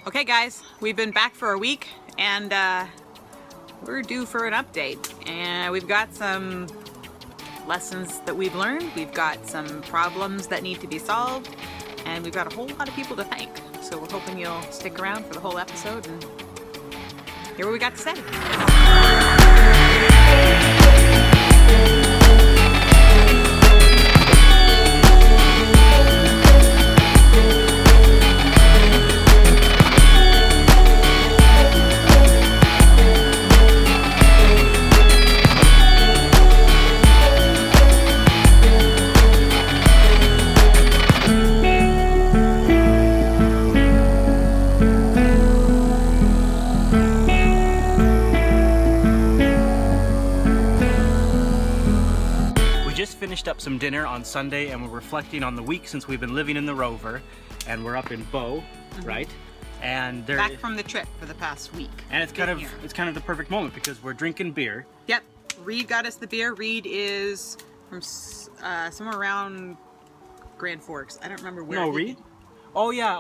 Okay guys, we've been back for a week and we're due for an update. And we've got some lessons that we've learned, we've got some problems that need to be solved, and we've got a whole lot of people to thank. So we're hoping you'll stick around for the whole episode and hear what we got to say. Finished up some dinner on Sunday and we're reflecting on the week since we've been living in the Rover, and we're up in Bow, right? And they're back from the trip for the past week. And it's kind of the perfect moment because we're drinking beer. Yep. Reed got us the beer. Reed is from somewhere around Grand Forks. I don't remember where. No, Reed? Oh yeah,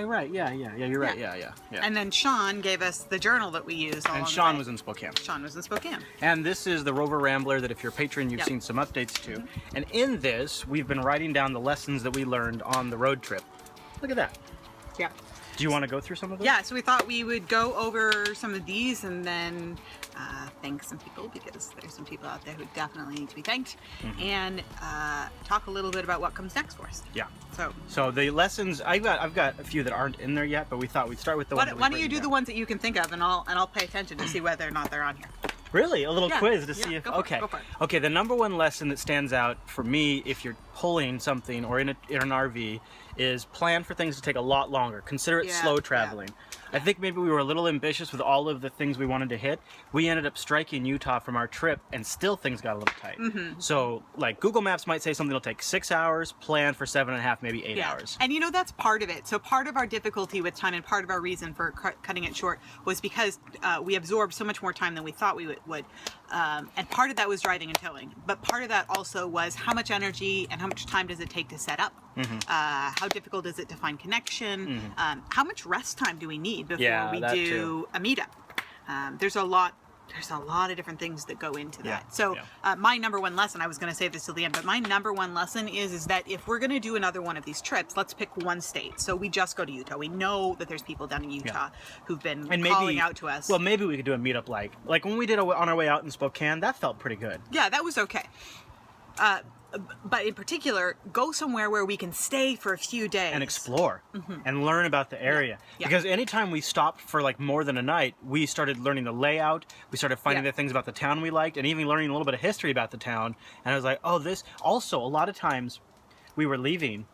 right. Yeah, you're right. Yeah. And then Sean gave us the journal that we used. And Sean was in Spokane. Sean was in Spokane. And this is the Rover Rambler that if you're a patron, you've seen some updates to. And in this, we've been writing down the lessons that we learned on the road trip. Look at that. Yeah. Do you want to go through some of them? Yeah, so we thought we would go over some of these and then thank some people, because there's some people out there who definitely need to be thanked, and talk a little bit about what comes next for us. Yeah. So the lessons, I've got a few that aren't in there yet, but we thought we'd start with the ones that why don't you do the ones that you can think of, and I'll pay attention to see whether or not they're on here. Really? A little quiz to see if... Go for it. Okay, the number one lesson that stands out for me if you're pulling something or in an RV is plan for things to take a lot longer. Consider it slow traveling. I think maybe we were a little ambitious with all of the things we wanted to hit. We ended up striking Utah from our trip and still things got a little tight. So like Google Maps might say something will take 6 hours, plan for 7.5, maybe 8 hours. And you know, that's part of it. So part of our difficulty with time and part of our reason for cutting it short was because we absorbed so much more time than we thought we would. And part of that was driving and towing. But part of that also was how much energy and how much time does it take to set up? How difficult is it to find connection? How much rest time do we need before we do a meetup? There's a lot of different things that go into that. So my number one lesson, I was going to say this till the end, but my number one lesson is that if we're going to do another one of these trips, let's pick one state. So we just go to Utah. We know that there's people down in Utah who've been calling out to us. Well, maybe we could do a meetup like when we did on our way out in Spokane. That felt pretty good. Yeah, that was okay. But in particular, go somewhere where we can stay for a few days. And explore and learn about the area. Because anytime we stopped for like more than a night, we started learning the layout, we started finding the things about the town we liked, and even learning a little bit of history about the town. And I was like, oh, this... Also, a lot of times we were leaving,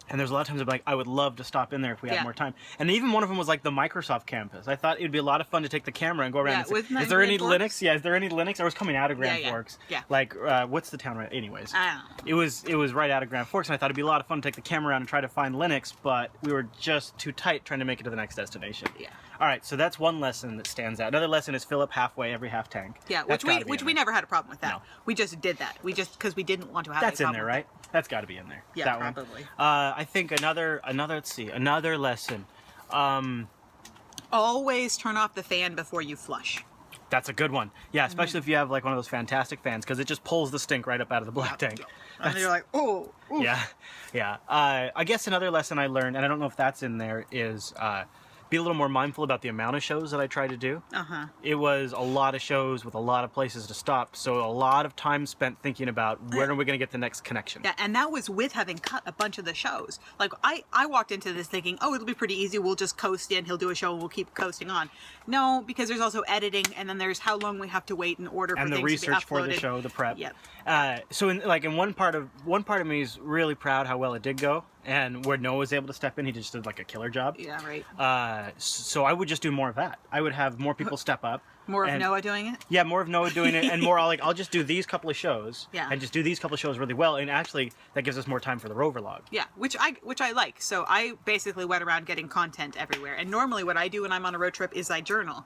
and there's a lot of times I'm like, I would love to stop in there if we had more time. And even one of them was like the Microsoft campus. I thought it would be a lot of fun to take the camera and go around and say, is there any Linux? Yeah, is there any Linux? I was coming out of Grand Forks. Yeah. Like, what's the town right? Anyways. I don't know. It was right out of Grand Forks, and I thought it'd be a lot of fun to take the camera around and try to find Linux, but we were just too tight trying to make it to the next destination. Yeah. All right, so that's one lesson that stands out. Another lesson is fill up halfway every half tank. Yeah, which we never had a problem with that. No. We just did that. Because we didn't want to have that's in there, right? That's got to be in there. Yeah, that probably. One. I think another lesson. Always turn off the fan before you flush. That's a good one. Yeah, especially if you have like one of those fantastic fans, because it just pulls the stink right up out of the black tank. And you're like, oh. Oof. Yeah. I guess another lesson I learned, and I don't know if that's in there, is be a little more mindful about the amount of shows that I try to do. It was a lot of shows with a lot of places to stop, so a lot of time spent thinking about when are we going to get the next connection. Yeah, and that was with having cut a bunch of the shows. Like, I walked into this thinking, oh, it'll be pretty easy, we'll just coast in, he'll do a show, and we'll keep coasting on. No, because there's also editing, and then there's how long we have to wait in order for things to be uploaded. And the research for the show, the prep. Yep. So in one part of me is really proud how well it did go, and where Noah was able to step in, he just did like a killer job. Yeah, right. So I would just do more of that. I would have more people step up. More of Noah doing it? Yeah, more of Noah doing it, and more I'll just do these couple of shows, yeah, and just do these couple of shows really well, and actually that gives us more time for the Rover log. Yeah, which I like. So I basically went around getting content everywhere, and normally what I do when I'm on a road trip is I journal.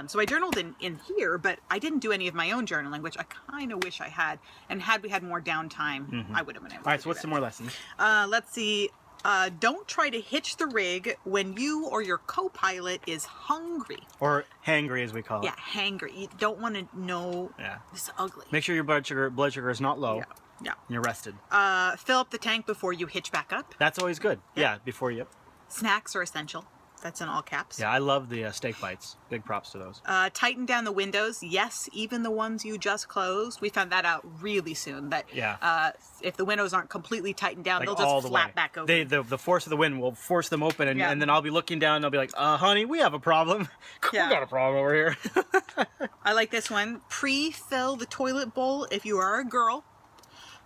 So I journaled in here, but I didn't do any of my own journaling, which I kind of wish I had. And had we had more downtime, I would have been able to. All right, so what's some more lessons? Let's see. Don't try to hitch the rig when you or your co-pilot is hungry. Or hangry, as we call it. Yeah, hangry. You don't want to know. Yeah. It's ugly. Make sure your blood sugar is not low. Yeah. Yeah. And you're rested. Fill up the tank before you hitch back up. That's always good. Yeah, before you. Snacks are essential. That's in all caps. Yeah, I love the steak bites. Big props to those. Tighten down the windows. Yes, even the ones you just closed. We found that out really soon. That if the windows aren't completely tightened down, Like they'll just flap back open. The force of the wind will force them open, and then I'll be looking down and I'll be like, honey, we have a problem. We got a problem over here. I like this one. Pre-fill the toilet bowl if you are a girl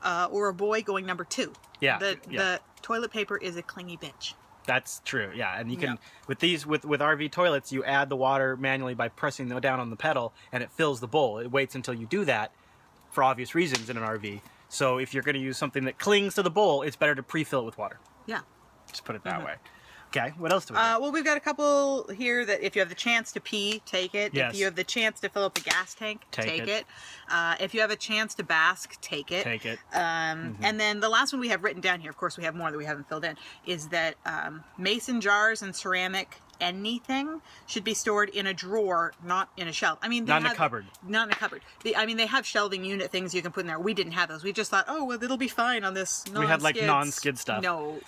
or a boy going number 2. Yeah. The toilet paper is a clingy bitch. That's true, yeah. And you can, with RV toilets, you add the water manually by pressing down on the pedal, and it fills the bowl. It waits until you do that for obvious reasons in an RV. So if you're going to use something that clings to the bowl, it's better to pre-fill it with water. Yeah. Just put it that way. Okay, what else do we have? Well, we've got a couple here that if you have the chance to pee, take it. Yes. If you have the chance to fill up a gas tank, take it. If you have a chance to bask, take it. Take it. And then the last one we have written down here, of course we have more that we haven't filled in, is that mason jars and ceramic anything should be stored in a drawer, not in a shelf. I mean, not in a cupboard. Not in a cupboard. They have shelving unit things you can put in there. We didn't have those. We just thought, oh, well, it'll be fine on this non-skid. We had like non-skid stuff. No.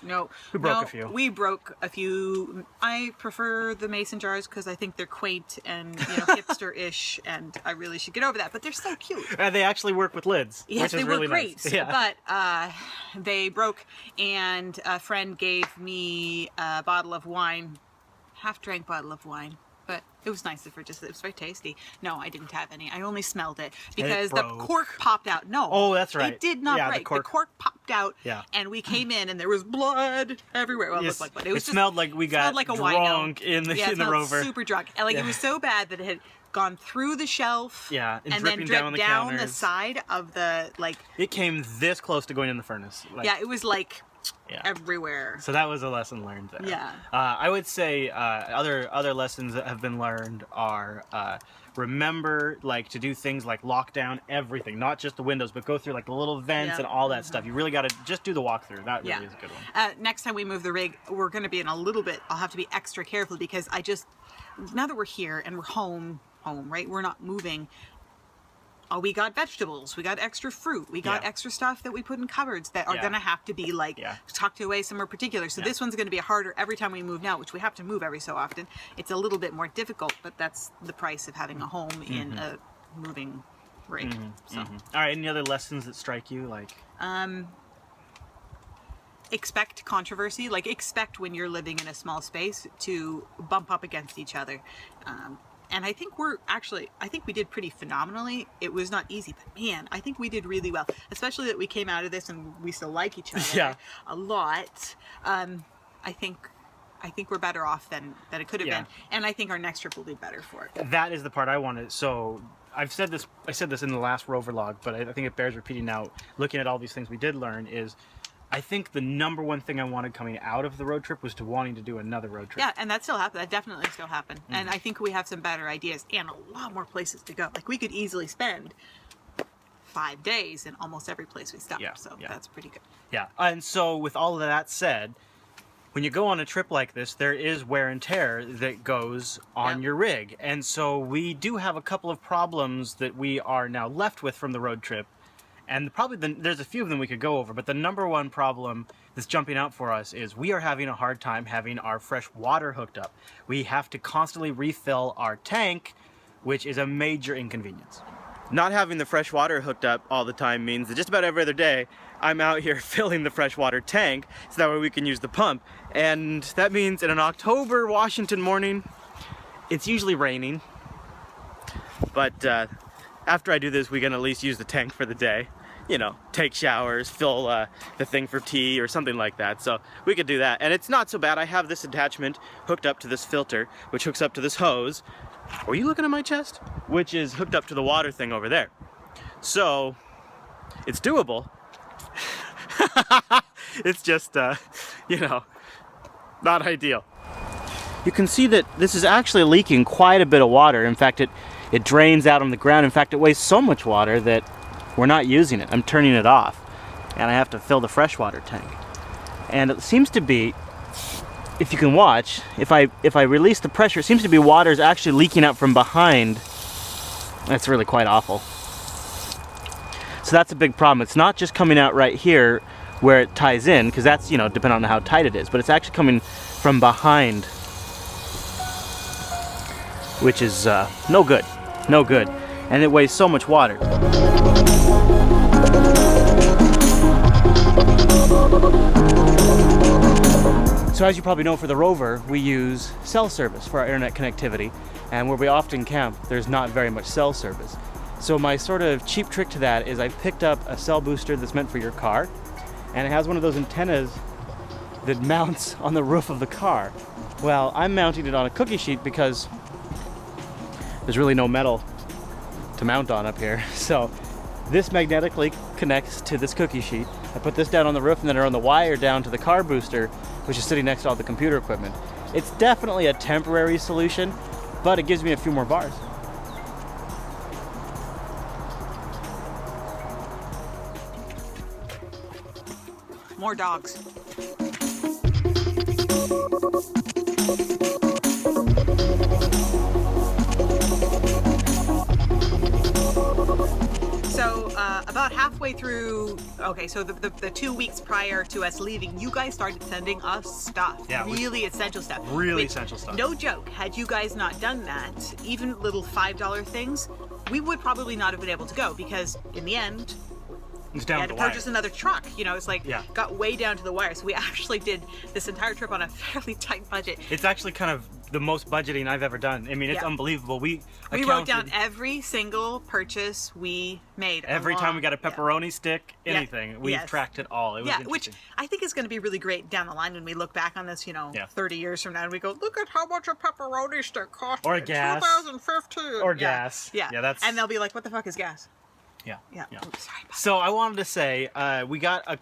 We broke a few. We broke a few. I prefer the mason jars because I think they're quaint and hipster-ish, and I really should get over that. But they're so cute. They actually work with lids. Yes, which is they really were great. Nice. Yeah. But they broke, and a friend gave me a bottle of wine. Half-drank bottle of wine, but it was nice. It was very tasty. No, I didn't have any. I only smelled it because the cork popped out. No. Oh, that's right. It did not break. The cork popped out. Yeah. And we came in and there was blood everywhere. Well, it looked like blood. It smelled like we got drunk in the Rover. Super drunk. And it was so bad that it had gone through the shelf. Yeah, and then dripped down the side of the It came this close to going in the furnace. It was everywhere. So that was a lesson learned there. Yeah. I would say other lessons that have been learned are remember to do things like lock down everything, not just the windows, but go through the little vents and all that stuff. You really got to just do the walkthrough. That really is a good one. Next time we move the rig, we're going to be in a little bit. I'll have to be extra careful because now that we're here and we're home, right? We're not moving. We got vegetables, we got extra fruit, we got extra stuff that we put in cupboards that are going to have to be tucked away somewhere particular. So this one's going to be harder every time we move now, which we have to move every so often. It's a little bit more difficult, but that's the price of having a home in a moving rig. All right, any other lessons that strike you? Expect controversy. Expect when you're living in a small space to bump up against each other. And I think we did pretty phenomenally. It was not easy, but man, I think we did really well. Especially that we came out of this and we still like each other a lot. I think we're better off than it could have been. And I think our next trip will be better for it. That is the part I wanted. So I said this in the last Rover log, but I think it bears repeating now. Looking at all these things we did learn is, I think the number one thing I wanted coming out of the road trip was wanting to do another road trip. Yeah, and that still happened. That definitely still happened. And I think we have some better ideas and a lot more places to go. We could easily spend 5 days in almost every place we stop. So that's pretty good. Yeah, and so with all of that said, when you go on a trip like this, there is wear and tear that goes on your rig. And so we do have a couple of problems that we are now left with from the road trip. And probably there's a few of them we could go over, but the number one problem that's jumping out for us is we are having a hard time having our fresh water hooked up. We have to constantly refill our tank, which is a major inconvenience. Not having the fresh water hooked up all the time means that just about every other day, I'm out here filling the freshwater tank so that way we can use the pump. And that means in an October Washington morning, it's usually raining. But after I do this, we can at least use the tank for the day. Take showers, fill the thing for tea or something like that. So we could do that. And it's not so bad. I have this attachment hooked up to this filter, which hooks up to this hose. Were you looking at my chest? Which is hooked up to the water thing over there. So it's doable. It's just, not ideal. You can see that this is actually leaking quite a bit of water. In fact, it drains out on the ground. In fact, it wastes so much water that we're not using it. I'm turning it off, and I have to fill the freshwater tank. and it seems to be, if you can watch, if I release the pressure, it seems to be water is actually leaking out from behind. That's really quite awful. So that's a big problem. It's not just coming out right here where it ties in, because that's, you know, depending on how tight it is, but it's actually coming from behind, which is no good, no good. And it weighs so much water. So as you probably know, for the Rover, we use cell service for our internet connectivity, and where we often camp, there's not very much cell service. So my sort of cheap trick to that is I picked up a cell booster that's meant for your car, and it has one of those antennas that mounts on the roof of the car. Well, I'm mounting it on a cookie sheet because there's really no metal to mount on up here. So this magnetically connects to this cookie sheet. I put this down on the roof, and then I run the wire down to the car booster, which is sitting next to all the computer equipment. It's definitely a temporary solution, but it gives me a few more bars. More dogs. So about halfway through, okay, so the 2 weeks prior to us leaving, you guys started sending us stuff. Yeah, really essential stuff. Really essential stuff. No joke, had you guys not done that, even little $5 things, we would probably not have been able to go, because in the end, It's down we had to to the wire. purchase another truck. You know, it's like, Yeah. got way down to the wire. So we actually did this entire trip on a fairly tight budget. It's actually kind of the most budgeting I've ever done. I mean, it's Yeah. unbelievable. We wrote down accounted every single purchase we made. every time we got a Yeah. pepperoni stick, Yeah. anything. We've Yes. tracked it all. It was Yeah, which interesting. I think is going to be really great down the line when we look back on this, you know, Yeah. 30 years from now, and we go, look at how much a pepperoni stick cost Or in gas. 2015. Or Yeah. gas. Yeah. Yeah, that's- And they'll be like, what the fuck is gas? Yeah. Yeah. Yeah. Oops, sorry. So I wanted to say,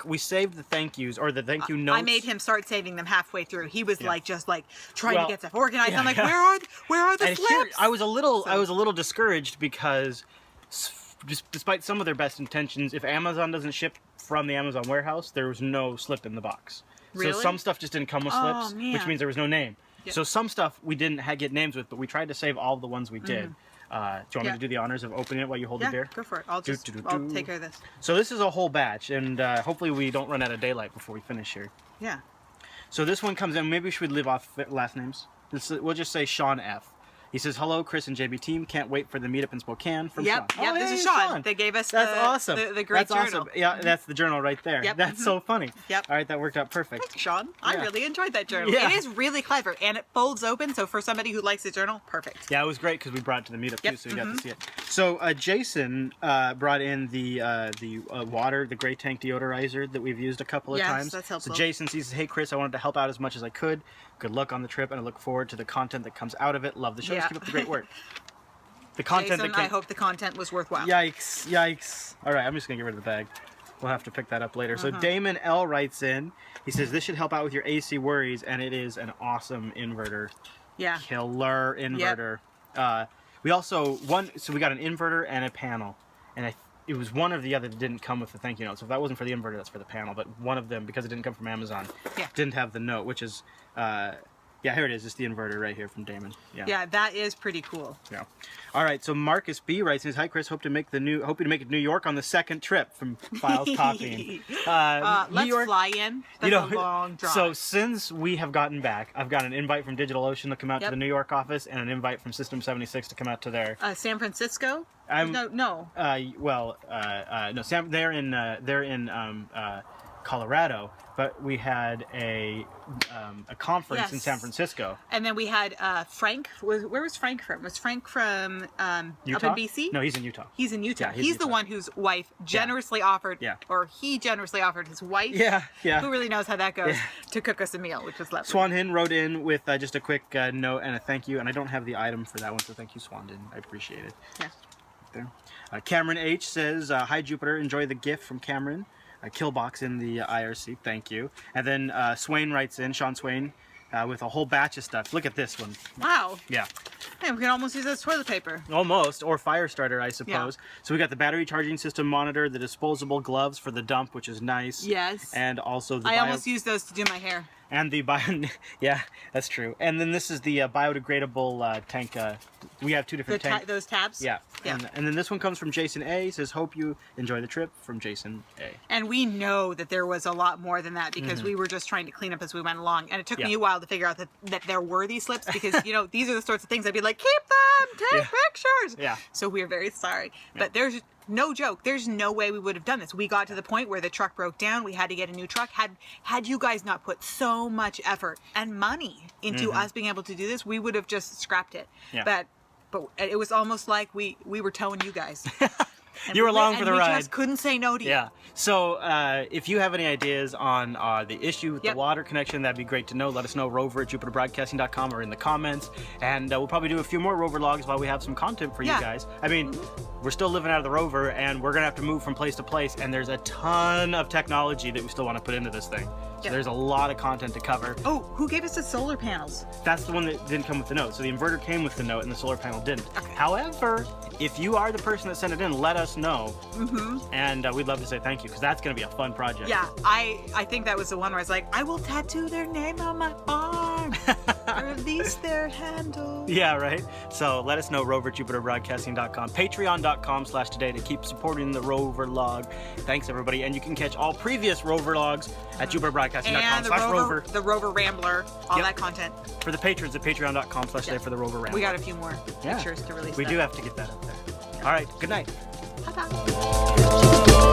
we saved the thank yous, or the thank you notes. I made him start saving them halfway through. He was Yeah. like, just like trying Well, to get stuff organized. yeah, I'm like, yeah. where are the And flips? here, I was a little discouraged because, despite some of their best intentions, if Amazon doesn't ship from the Amazon warehouse, there was no slip in the box. Really? So some stuff just didn't come with Oh, slips, man. which means there was no name. Yeah. So some stuff we didn't get names with, but we tried to save all the ones we did. Do you want me Yeah. to do the honors of opening it while you hold yeah, the beer? go for it. I'll Do, just, do, do, I'll do. take care of this. So this is a whole batch, and hopefully we don't run out of daylight before we finish here. Yeah. So this one comes in. Maybe we should leave off last names. We'll just say Sean F. He says, hello, Chris and JB team. Can't wait for the meetup in Spokane from Yep, Sean. yep, Oh, this is hey, Sean. They gave us That's the, awesome. the great That's journal. awesome. Yeah, that's the journal right there. Yep. That's so funny. Yep. All right, that worked out perfect. Sean, I Yeah. really enjoyed that journal. Yeah. It is really clever, and it folds open, so for somebody who likes a journal, perfect. Yeah, it was great because we brought it to the meetup Yep, too, so you got to see it. So Jason brought in the water, the gray tank deodorizer that we've used a couple of Yes, times. that's helpful. So Jason says, hey Chris, I wanted to help out as much as I could. Good luck on the trip, and I look forward to the content that comes out of it. Love the show. Yeah. Keep up the great work. The content Jason, that I came... hope the content was worthwhile. Yikes, yikes. All right, I'm just going to get rid of the bag. We'll have to pick that up later. So Damon L writes in. He says, this should help out with your AC worries, and it is an awesome inverter. Yeah. Killer inverter. We also, so we got an inverter and a panel. And it was one or the other that didn't come with the thank you note. So if that wasn't for the inverter, that's for the panel. But one of them, because it didn't come from Amazon, Yeah. didn't have the note, which is... yeah, here it is. It's the inverter right here from Damon. Yeah. Yeah, that is pretty cool. Yeah. All right. So Marcus B writes, says, "Hi Chris, hope to make it to New York on the second trip from Files Copying. Let's New York, fly in. That's a long drive. So since we have gotten back, I've got an invite from DigitalOcean to come out to Yep. the New York office, and an invite from System 76 to come out to their. San Francisco? I'm- No. No, Sam. They're in Colorado, but we had a conference in Yes. San Francisco. And then we had Frank. Where was Frank from? Was Frank from up Utah? in BC? No, he's in Utah. He's in Utah. Yeah, he's he's in the Utah. one whose wife generously offered, Yeah. or he generously offered his wife, Yeah, yeah. who really knows how that goes, Yeah. to cook us a meal, which was lovely. Swan Hin wrote in with just a quick note and a thank you, and I don't have the item for that one, so thank you, Swandon. I appreciate it. Yeah. There. Cameron H says, "Hi Jupiter, enjoy the gift from Cameron. Killbox in the IRC, thank you." And then Swain writes in, Sean Swain, with a whole batch of stuff. Look at this one. Wow. Yeah. Yeah, we can almost use that as toilet paper. Almost, or fire starter, I suppose. So we got the battery charging system monitor, the disposable gloves for the dump, which is nice. Yes. And also the I almost used those to do my hair. And the yeah, that's true. And then this is the biodegradable tank. We have two different tanks. Those tabs? Yeah. Yeah. And then this one comes from Jason A. He says, hope you enjoy the trip, from Jason A. And we know that there was a lot more than that because we were just trying to clean up as we went along. And it took me a while to figure out that there were these slips because, you know, these are the sorts of things I'd be like, keep them, take pictures. Yeah. So we're very sorry. But there's no joke. There's no way we would have done this. We got to the point where the truck broke down. We had to get a new truck. Had you guys not put so much effort and money into us being able to do this, we would have just scrapped it. Yeah. But it was almost like we were towing you guys. You were along for the ride. We just couldn't say no to you. Yeah. So if you have any ideas on the issue with the water connection, that'd be great to know. Let us know, Rover at JupiterBroadcasting.com, or in the comments. And we'll probably do a few more Rover logs while we have some content for you guys. I mean, we're still living out of the Rover, and we're going to have to move from place to place. And there's a ton of technology that we still want to put into this thing. So there's a lot of content to cover. Oh, who gave us the solar panels? That's the one that didn't come with the note. So the inverter came with the note and the solar panel didn't. Okay. However, if you are the person that sent it in, let us know. And we'd love to say thank you, because that's going to be a fun project. Yeah, I think that was the one where I was like, I will tattoo their name on my arm. Or at least their handle. Yeah, right? So let us know, Rover at JupiterBroadcasting.com. Patreon.com/today to keep supporting the Rover log. Thanks, everybody. And you can catch all previous Rover logs at JupiterBroadcasting.com/Rover. The Rover Rambler, all that content. For the patrons at Patreon.com/today for the Rover Rambler. We got a few more pictures to release. We do have to get that up there. All right, good night. Bye-bye.